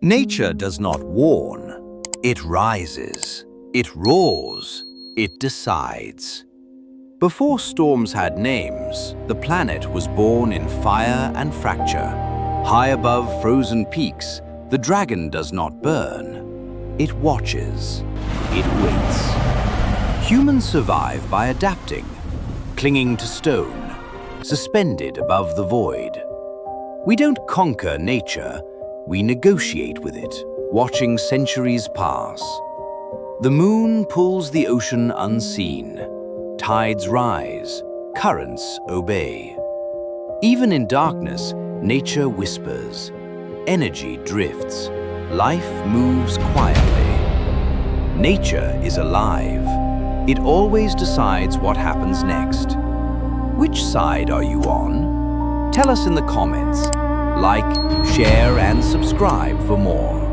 Nature does not warn. It rises. It roars. It decides. Before storms had names, the planet was born in fire and fracture. High above frozen peaks, the dragon does not burn. It watches. It waits. Humans survive by adapting, clinging to stone, suspended above the void. We don't conquer nature, we negotiate with it, watching centuries pass. The moon pulls the ocean unseen. Tides rise, currents obey. Even in darkness, nature whispers. Energy drifts. Life moves quietly. Nature is alive. It always decides what happens next. Which side are you on? Tell us in the comments. Like, share, and subscribe for more.